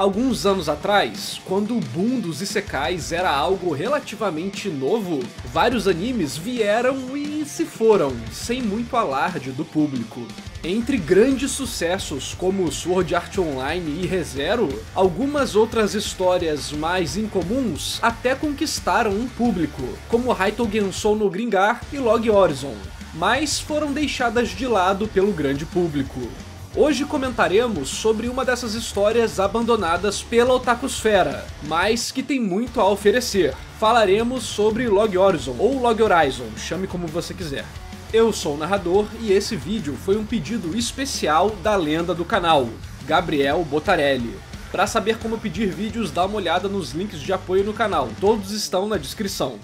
Alguns anos atrás, quando o boom dos isekais era algo relativamente novo, vários animes vieram e se foram, sem muito alarde do público. Entre grandes sucessos como Sword Art Online e Re:Zero, algumas outras histórias mais incomuns até conquistaram um público, como Raito Gensou no Gringar e Log Horizon, mas foram deixadas de lado pelo grande público. Hoje comentaremos sobre uma dessas histórias abandonadas pela otakusfera, mas que tem muito a oferecer. Falaremos sobre Log Horizon, ou Log Horizon, chame como você quiser. Eu sou o narrador e esse vídeo foi um pedido especial da lenda do canal, Gabriel Botarelli. Para saber como pedir vídeos, dá uma olhada nos links de apoio no canal, todos estão na descrição.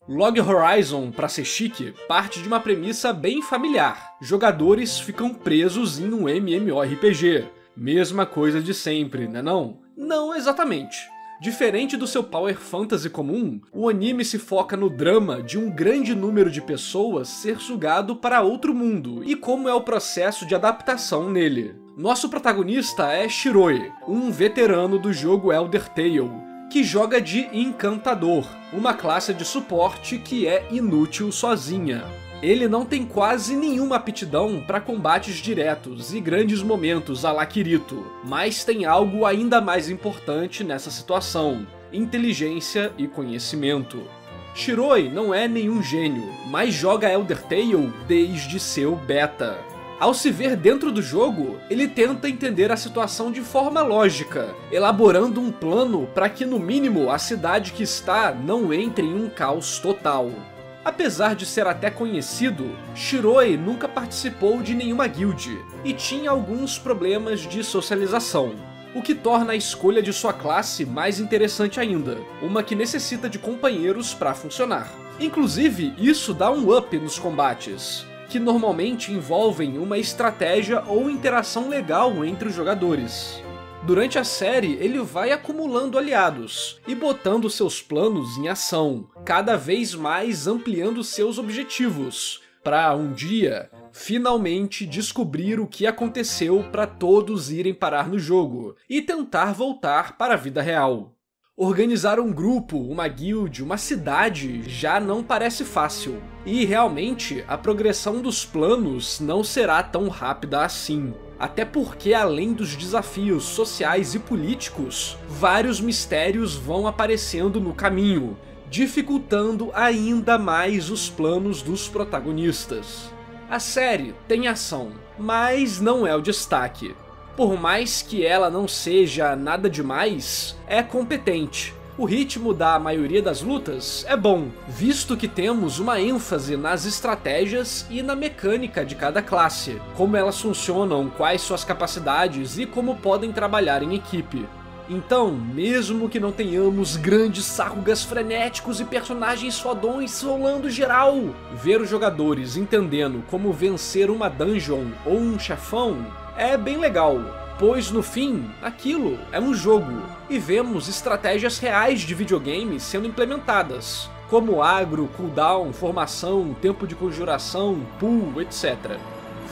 Log Horizon, pra ser chique, parte de uma premissa bem familiar. Jogadores ficam presos em um MMORPG. Mesma coisa de sempre, né não? Não exatamente. Diferente do seu Power Fantasy comum, o anime se foca no drama de um grande número de pessoas ser sugado para outro mundo e como é o processo de adaptação nele. Nosso protagonista é Shiroi, um veterano do jogo Elder Tale, que joga de Encantador, uma classe de suporte que é inútil sozinha. Ele não tem quase nenhuma aptidão para combates diretos e grandes momentos à la Kirito, mas tem algo ainda mais importante nessa situação: inteligência e conhecimento. Shiroi não é nenhum gênio, mas joga Elder Tale desde seu beta. Ao se ver dentro do jogo, ele tenta entender a situação de forma lógica, elaborando um plano para que no mínimo a cidade que está não entre em um caos total. Apesar de ser até conhecido, Shiroi nunca participou de nenhuma guild e tinha alguns problemas de socialização, o que torna a escolha de sua classe mais interessante ainda, uma que necessita de companheiros para funcionar. Inclusive, isso dá um up nos combates, que normalmente envolvem uma estratégia ou interação legal entre os jogadores. Durante a série, ele vai acumulando aliados e botando seus planos em ação, cada vez mais ampliando seus objetivos, para um dia, finalmente descobrir o que aconteceu para todos irem parar no jogo e tentar voltar para a vida real. Organizar um grupo, uma guild, uma cidade já não parece fácil, e realmente a progressão dos planos não será tão rápida assim. Até porque, além dos desafios sociais e políticos, vários mistérios vão aparecendo no caminho, dificultando ainda mais os planos dos protagonistas. A série tem ação, mas não é o destaque. Por mais que ela não seja nada demais, é competente. O ritmo da maioria das lutas é bom, visto que temos uma ênfase nas estratégias e na mecânica de cada classe, como elas funcionam, quais suas capacidades e como podem trabalhar em equipe. Então, mesmo que não tenhamos grandes sarrugas frenéticos e personagens fodões rolando geral, ver os jogadores entendendo como vencer uma dungeon ou um chefão é bem legal, pois no fim, aquilo é um jogo, e vemos estratégias reais de videogame sendo implementadas, como agro, cooldown, formação, tempo de conjuração, pull, etc.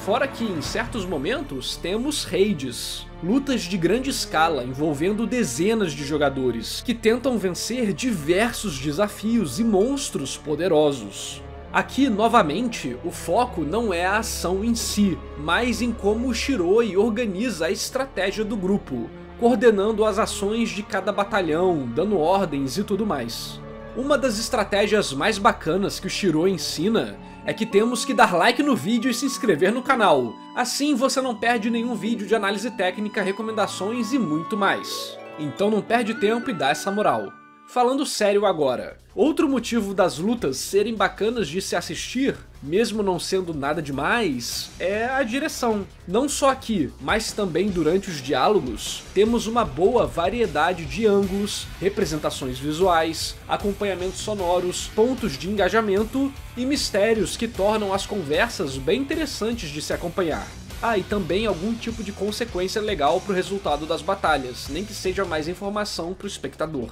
Fora que em certos momentos temos raids, lutas de grande escala envolvendo dezenas de jogadores, que tentam vencer diversos desafios e monstros poderosos. Aqui, novamente, o foco não é a ação em si, mas em como o Shiroi organiza a estratégia do grupo, coordenando as ações de cada batalhão, dando ordens e tudo mais. Uma das estratégias mais bacanas que o Shiroi ensina é que temos que dar like no vídeo e se inscrever no canal, assim você não perde nenhum vídeo de análise técnica, recomendações e muito mais. Então não perde tempo e dá essa moral. Falando sério agora, outro motivo das lutas serem bacanas de se assistir, mesmo não sendo nada demais, é a direção. Não só aqui, mas também durante os diálogos, temos uma boa variedade de ângulos, representações visuais, acompanhamentos sonoros, pontos de engajamento e mistérios que tornam as conversas bem interessantes de se acompanhar. Ah, e também algum tipo de consequência legal para o resultado das batalhas, nem que seja mais informação para o espectador.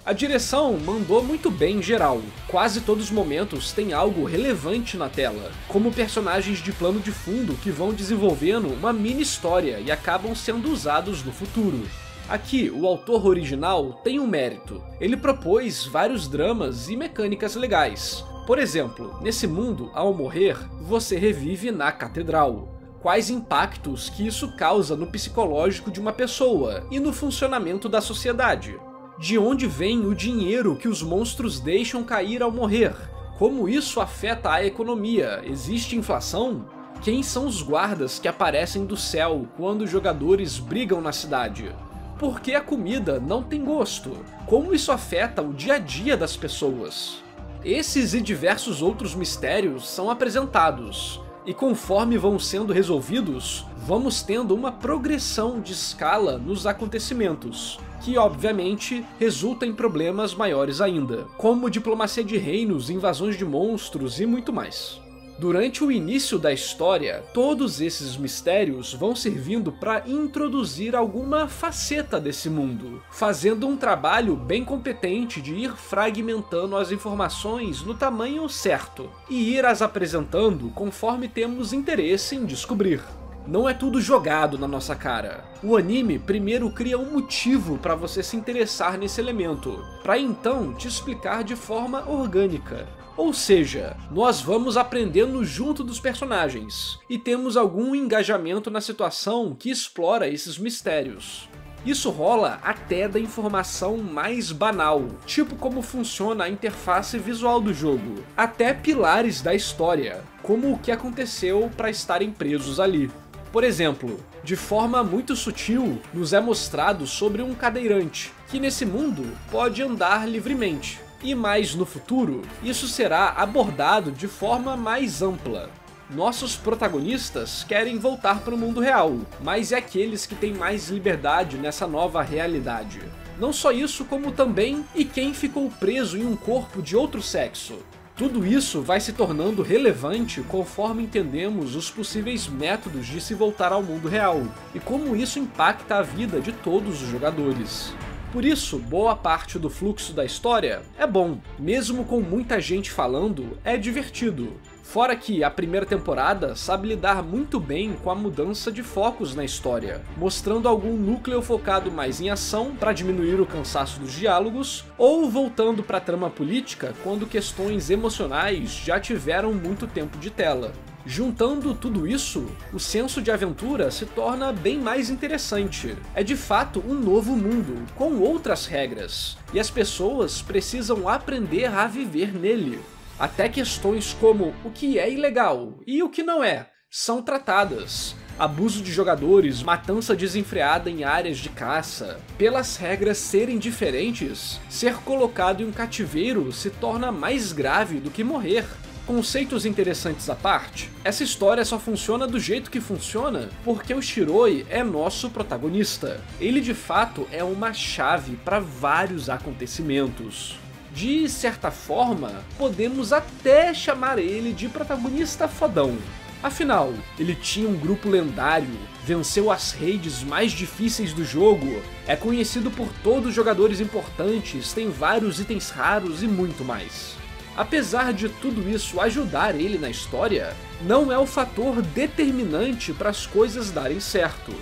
A direção mandou muito bem em geral, quase todos os momentos tem algo relevante na tela, como personagens de plano de fundo que vão desenvolvendo uma mini história e acabam sendo usados no futuro. Aqui, o autor original tem um mérito. Ele propôs vários dramas e mecânicas legais. Por exemplo, nesse mundo, ao morrer, você revive na catedral. Quais impactos que isso causa no psicológico de uma pessoa e no funcionamento da sociedade? De onde vem o dinheiro que os monstros deixam cair ao morrer? Como isso afeta a economia? Existe inflação? Quem são os guardas que aparecem do céu quando os jogadores brigam na cidade? Por que a comida não tem gosto? Como isso afeta o dia a dia das pessoas? Esses e diversos outros mistérios são apresentados, e conforme vão sendo resolvidos, vamos tendo uma progressão de escala nos acontecimentos, que obviamente resulta em problemas maiores ainda, como diplomacia de reinos, invasões de monstros e muito mais. Durante o início da história, todos esses mistérios vão servindo para introduzir alguma faceta desse mundo, fazendo um trabalho bem competente de ir fragmentando as informações no tamanho certo, e ir as apresentando conforme temos interesse em descobrir. Não é tudo jogado na nossa cara. O anime primeiro cria um motivo para você se interessar nesse elemento, para então te explicar de forma orgânica. Ou seja, nós vamos aprendendo junto dos personagens, e temos algum engajamento na situação que explora esses mistérios. Isso rola até da informação mais banal, tipo como funciona a interface visual do jogo, até pilares da história, como o que aconteceu para estarem presos ali. Por exemplo, de forma muito sutil, nos é mostrado sobre um cadeirante, que nesse mundo pode andar livremente. E mais no futuro, isso será abordado de forma mais ampla. Nossos protagonistas querem voltar para o mundo real, mas é aqueles que têm mais liberdade nessa nova realidade. Não só isso, como também e quem ficou preso em um corpo de outro sexo. Tudo isso vai se tornando relevante conforme entendemos os possíveis métodos de se voltar ao mundo real, e como isso impacta a vida de todos os jogadores. Por isso, boa parte do fluxo da história é bom, mesmo com muita gente falando, é divertido. Fora que a primeira temporada sabe lidar muito bem com a mudança de focos na história, mostrando algum núcleo focado mais em ação para diminuir o cansaço dos diálogos, ou voltando para a trama política quando questões emocionais já tiveram muito tempo de tela. Juntando tudo isso, o senso de aventura se torna bem mais interessante. É de fato um novo mundo, com outras regras, e as pessoas precisam aprender a viver nele. Até questões como o que é ilegal e o que não é são tratadas. Abuso de jogadores, matança desenfreada em áreas de caça. Pelas regras serem diferentes, ser colocado em um cativeiro se torna mais grave do que morrer. Conceitos interessantes à parte, essa história só funciona do jeito que funciona porque o Shiroi é nosso protagonista. Ele de fato é uma chave para vários acontecimentos. De certa forma, podemos até chamar ele de protagonista fodão. Afinal, ele tinha um grupo lendário, venceu as raids mais difíceis do jogo, é conhecido por todos os jogadores importantes, tem vários itens raros e muito mais. Apesar de tudo isso ajudar ele na história, não é o fator determinante para as coisas darem certo.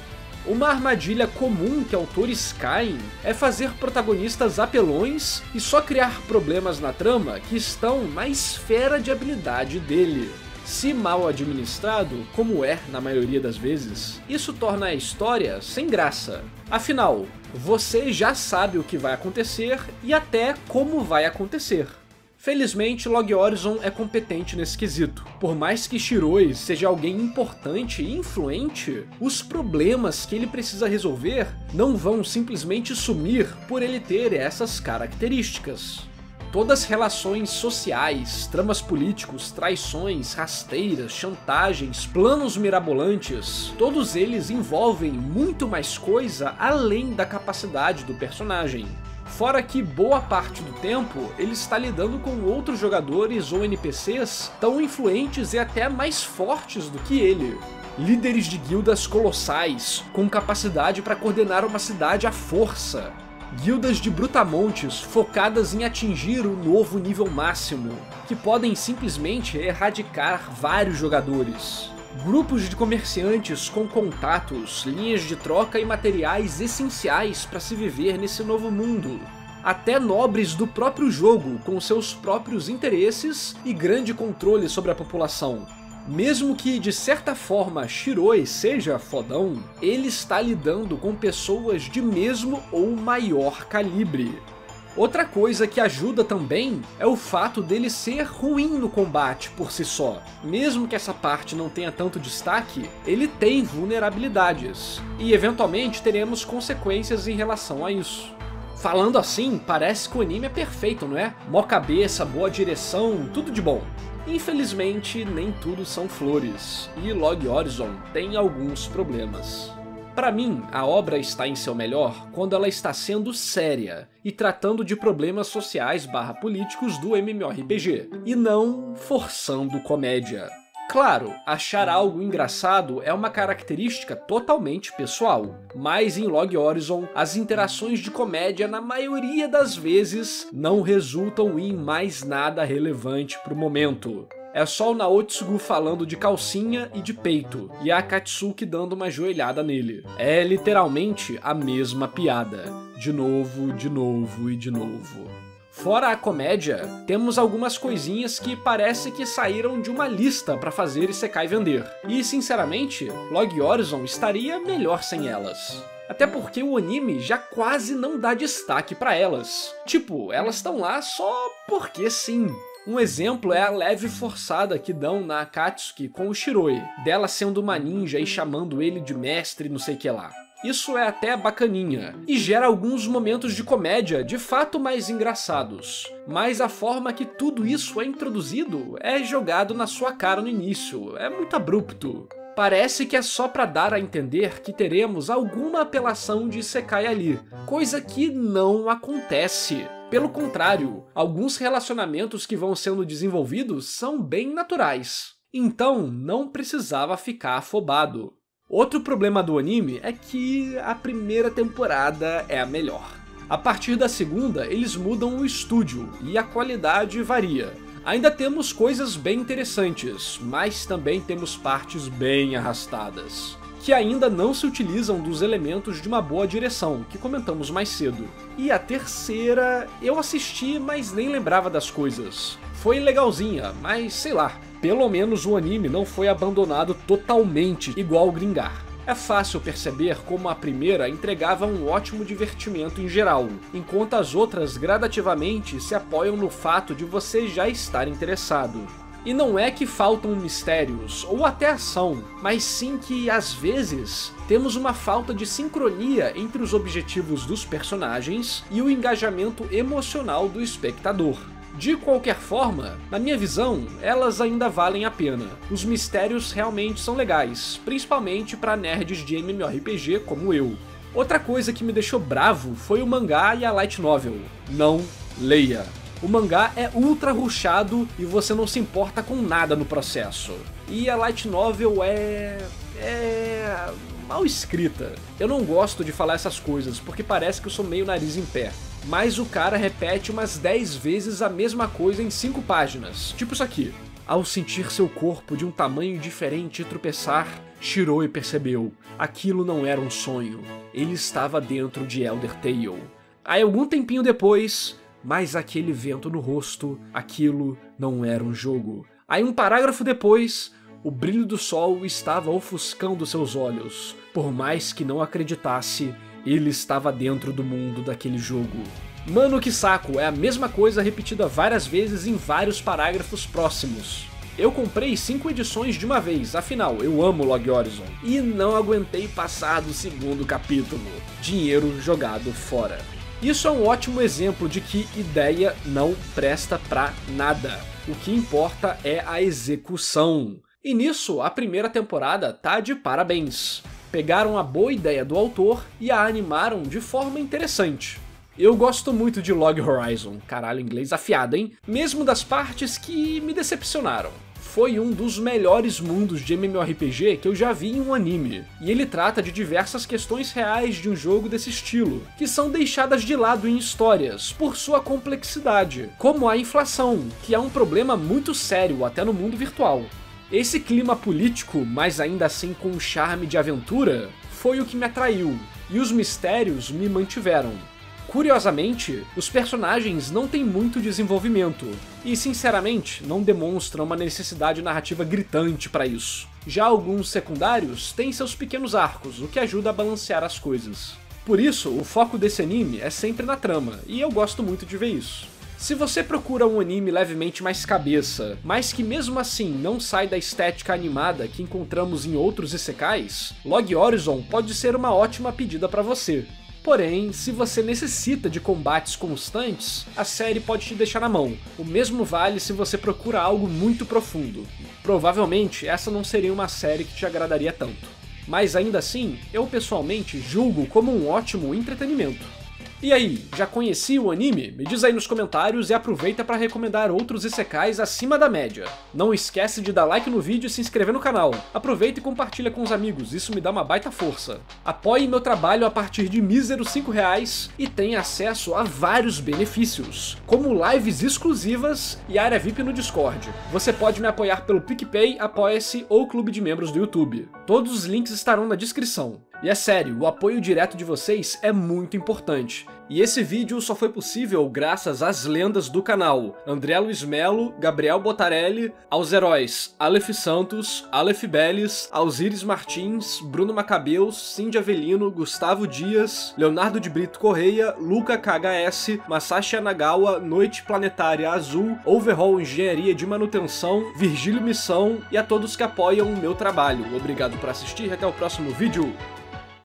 Uma armadilha comum que autores caem é fazer protagonistas apelões e só criar problemas na trama que estão na esfera de habilidade dele. Se mal administrado, como é na maioria das vezes, isso torna a história sem graça. Afinal, você já sabe o que vai acontecer e até como vai acontecer. Felizmente, Log Horizon é competente nesse quesito. Por mais que Shiroi seja alguém importante e influente, os problemas que ele precisa resolver não vão simplesmente sumir por ele ter essas características. Todas as relações sociais, tramas políticos, traições, rasteiras, chantagens, planos mirabolantes, todos eles envolvem muito mais coisa além da capacidade do personagem. Fora que boa parte do tempo ele está lidando com outros jogadores ou NPCs tão influentes e até mais fortes do que ele. Líderes de guildas colossais, com capacidade para coordenar uma cidade à força. Guildas de brutamontes focadas em atingir o novo nível máximo, que podem simplesmente erradicar vários jogadores. Grupos de comerciantes com contatos, linhas de troca e materiais essenciais para se viver nesse novo mundo. Até nobres do próprio jogo, com seus próprios interesses e grande controle sobre a população. Mesmo que, de certa forma, Shiroi seja fodão, ele está lidando com pessoas de mesmo ou maior calibre. Outra coisa que ajuda também é o fato dele ser ruim no combate por si só. Mesmo que essa parte não tenha tanto destaque, ele tem vulnerabilidades, e eventualmente teremos consequências em relação a isso. Falando assim, parece que o anime é perfeito, não é? Mó cabeça, boa direção, tudo de bom. Infelizmente, nem tudo são flores, e Log Horizon tem alguns problemas. Para mim, a obra está em seu melhor quando ela está sendo séria e tratando de problemas sociais / políticos do MMORPG, e não forçando comédia. Claro, achar algo engraçado é uma característica totalmente pessoal, mas em Log Horizon, as interações de comédia na maioria das vezes não resultam em mais nada relevante pro momento. É só o Naotsugu falando de calcinha e de peito, e a Akatsuki dando uma joelhada nele. É literalmente a mesma piada, de novo, de novo e de novo. Fora a comédia, temos algumas coisinhas que parece que saíram de uma lista pra fazer Isekai vender. E sinceramente, Log Horizon estaria melhor sem elas. Até porque o anime já quase não dá destaque pra elas. Tipo, elas estão lá só porque sim. Um exemplo é a leve forçada que dão na Akatsuki com o Shiroi, dela sendo uma ninja e chamando ele de mestre não sei que lá. Isso é até bacaninha, e gera alguns momentos de comédia de fato mais engraçados. Mas a forma que tudo isso é introduzido é jogado na sua cara no início, é muito abrupto. Parece que é só pra dar a entender que teremos alguma apelação de Isekai ali, coisa que não acontece. Pelo contrário, alguns relacionamentos que vão sendo desenvolvidos são bem naturais. Então não precisava ficar afobado. Outro problema do anime é que a primeira temporada é a melhor. A partir da segunda, eles mudam o estúdio e a qualidade varia. Ainda temos coisas bem interessantes, mas também temos partes bem arrastadas, que ainda não se utilizam dos elementos de uma boa direção, que comentamos mais cedo. E a terceira, eu assisti, mas nem lembrava das coisas. Foi legalzinha, mas sei lá, pelo menos o anime não foi abandonado totalmente igual o Gringar. É fácil perceber como a primeira entregava um ótimo divertimento em geral, enquanto as outras gradativamente se apoiam no fato de você já estar interessado. E não é que faltam mistérios ou até ação, mas sim que, às vezes, temos uma falta de sincronia entre os objetivos dos personagens e o engajamento emocional do espectador. De qualquer forma, na minha visão, elas ainda valem a pena. Os mistérios realmente são legais, principalmente para nerds de MMORPG como eu. Outra coisa que me deixou bravo foi o mangá e a light novel. Não leia. O mangá é ultra rushado e você não se importa com nada no processo. E a light novel é mal escrita. Eu não gosto de falar essas coisas, porque parece que eu sou meio nariz em pé. Mas o cara repete umas 10 vezes a mesma coisa em 5 páginas. Tipo isso aqui. Ao sentir seu corpo de um tamanho diferente e tropeçar, Shiroi percebeu. Aquilo não era um sonho. Ele estava dentro de Elder Tale. Aí algum tempinho depois, mas aquele vento no rosto, aquilo não era um jogo. Aí um parágrafo depois, o brilho do sol estava ofuscando seus olhos. Por mais que não acreditasse, ele estava dentro do mundo daquele jogo. Mano, que saco, é a mesma coisa repetida várias vezes em vários parágrafos próximos. Eu comprei 5 edições de uma vez, afinal, eu amo Log Horizon. E não aguentei passar do segundo capítulo. Dinheiro jogado fora. Isso é um ótimo exemplo de que ideia não presta pra nada. O que importa é a execução. E nisso, a primeira temporada tá de parabéns. Pegaram a boa ideia do autor e a animaram de forma interessante. Eu gosto muito de Log Horizon, caralho, inglês afiado, hein? Mesmo das partes que me decepcionaram. Foi um dos melhores mundos de MMORPG que eu já vi em um anime, e ele trata de diversas questões reais de um jogo desse estilo, que são deixadas de lado em histórias, por sua complexidade, como a inflação, que é um problema muito sério até no mundo virtual. Esse clima político, mas ainda assim com um charme de aventura, foi o que me atraiu, e os mistérios me mantiveram. Curiosamente, os personagens não têm muito desenvolvimento, e sinceramente não demonstram uma necessidade narrativa gritante para isso. Já alguns secundários têm seus pequenos arcos, o que ajuda a balancear as coisas. Por isso, o foco desse anime é sempre na trama, e eu gosto muito de ver isso. Se você procura um anime levemente mais cabeça, mas que mesmo assim não sai da estética animada que encontramos em outros isekais, Log Horizon pode ser uma ótima pedida para você. Porém, se você necessita de combates constantes, a série pode te deixar na mão. O mesmo vale se você procura algo muito profundo. Provavelmente, essa não seria uma série que te agradaria tanto. Mas ainda assim, eu pessoalmente julgo como um ótimo entretenimento. E aí, já conhecia o anime? Me diz aí nos comentários e aproveita para recomendar outros isekais acima da média. Não esquece de dar like no vídeo e se inscrever no canal. Aproveita e compartilha com os amigos, isso me dá uma baita força. Apoie meu trabalho a partir de míseros R$5 e tenha acesso a vários benefícios, como lives exclusivas e área VIP no Discord. Você pode me apoiar pelo PicPay, Apoia-se ou Clube de Membros do YouTube. Todos os links estarão na descrição. E é sério, o apoio direto de vocês é muito importante. E esse vídeo só foi possível graças às lendas do canal: André Luiz Melo, Gabriel Botarelli, aos heróis Aleph Santos, Aleph Beles, Alzires Martins, Bruno Macabeus, Cindy Avelino, Gustavo Dias, Leonardo de Brito Correia, Luca KHS, Masashi Anagawa, Noite Planetária Azul, Overhaul Engenharia de Manutenção, Virgílio Missão e a todos que apoiam o meu trabalho. Obrigado por assistir e até o próximo vídeo.